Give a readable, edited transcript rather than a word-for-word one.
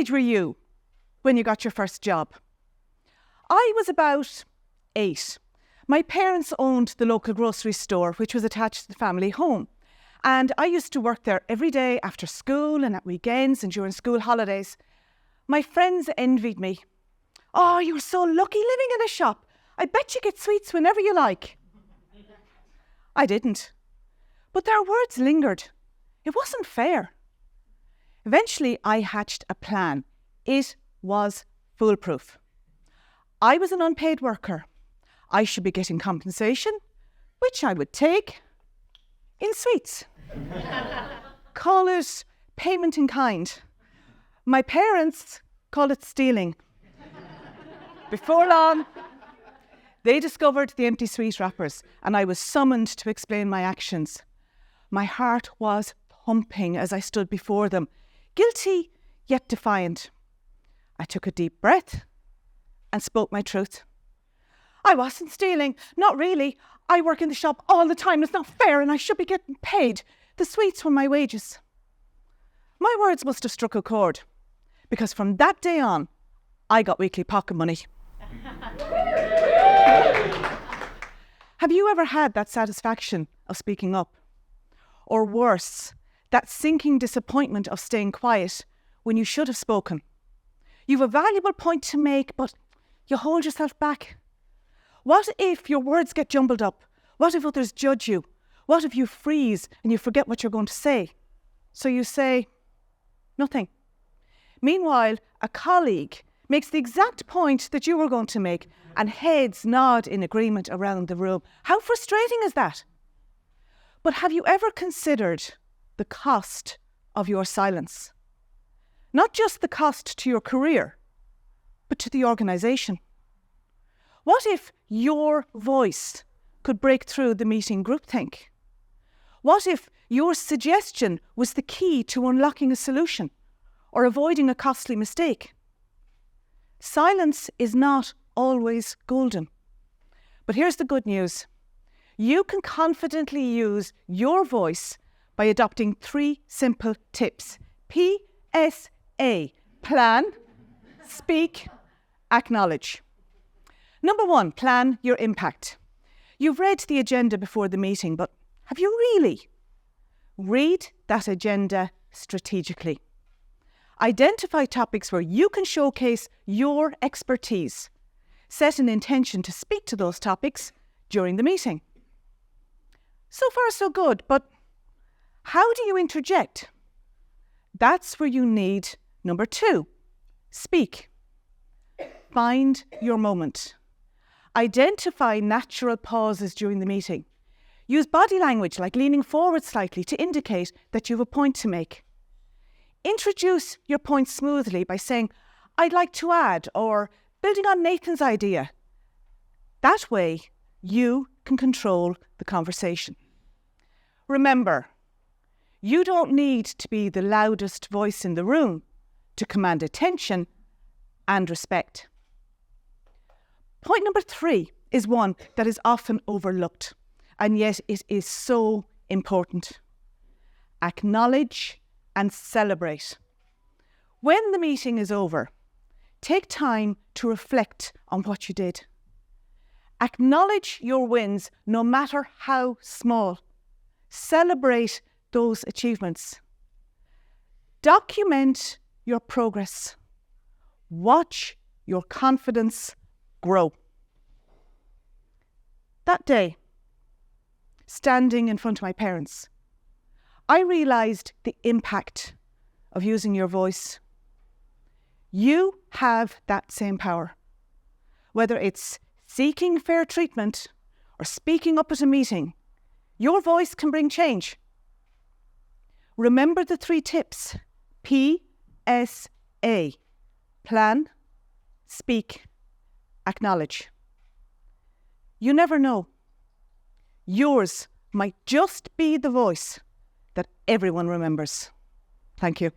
age were you when you got your first job? I was about 8. My parents owned the local grocery store, which was attached to the family home. And I used to work there every day after school and at weekends and during school holidays. My friends envied me. "Oh, you're so lucky living in a shop. I bet you get sweets whenever you like." I didn't. But their words lingered. It wasn't fair. Eventually, I hatched a plan. It was foolproof. I was an unpaid worker. I should be getting compensation, which I would take in sweets. Call it payment in kind. My parents call it stealing. Before long, they discovered the empty sweet wrappers, and I was summoned to explain my actions. My heart was pumping as I stood before them, guilty yet defiant. I took a deep breath and spoke my truth. "I wasn't stealing, not really. I work in the shop all the time. It's not fair and I should be getting paid. The sweets were my wages." My words must have struck a chord, because from that day on, I got weekly pocket money. Have you ever had that satisfaction of speaking up? Or worse, that sinking disappointment of staying quiet when you should have spoken? You've a valuable point to make, but you hold yourself back. What if your words get jumbled up? What if others judge you? What if you freeze and you forget what you're going to say? So you say nothing. Meanwhile, a colleague makes the exact point that you were going to make, and heads nod in agreement around the room. How frustrating is that? But have you ever considered the cost of your silence? Not just the cost to your career, but to the organisation. What if your voice could break through the meeting groupthink? What if your suggestion was the key to unlocking a solution or avoiding a costly mistake? Silence is not always golden. But here's the good news. You can confidently use your voice by adopting 3 simple tips. PSA. Plan, speak, acknowledge. Number 1, plan your impact. You've read the agenda before the meeting, but have you really? Read that agenda strategically. Identify topics where you can showcase your expertise. Set an intention to speak to those topics during the meeting. So far, so good, but how do you interject? That's where you need number 2, speak. Find your moment. Identify natural pauses during the meeting. Use body language like leaning forward slightly to indicate that you have a point to make. Introduce your point smoothly by saying, "I'd like to add," or building on Nathan's idea. That way, you can control the conversation. Remember, you don't need to be the loudest voice in the room to command attention and respect. Point number 3 is one that is often overlooked, and yet it is so important. Acknowledge and celebrate. When the meeting is over, take time to reflect on what you did. Acknowledge your wins, no matter how small. Celebrate those achievements. Document your progress. Watch your confidence grow. That day, standing in front of my parents, I realised the impact of using your voice. You have that same power. Whether it's seeking fair treatment or speaking up at a meeting, your voice can bring change. Remember the 3 tips. PSA. Plan, speak, acknowledge. You never know. Yours might just be the voice that everyone remembers. Thank you.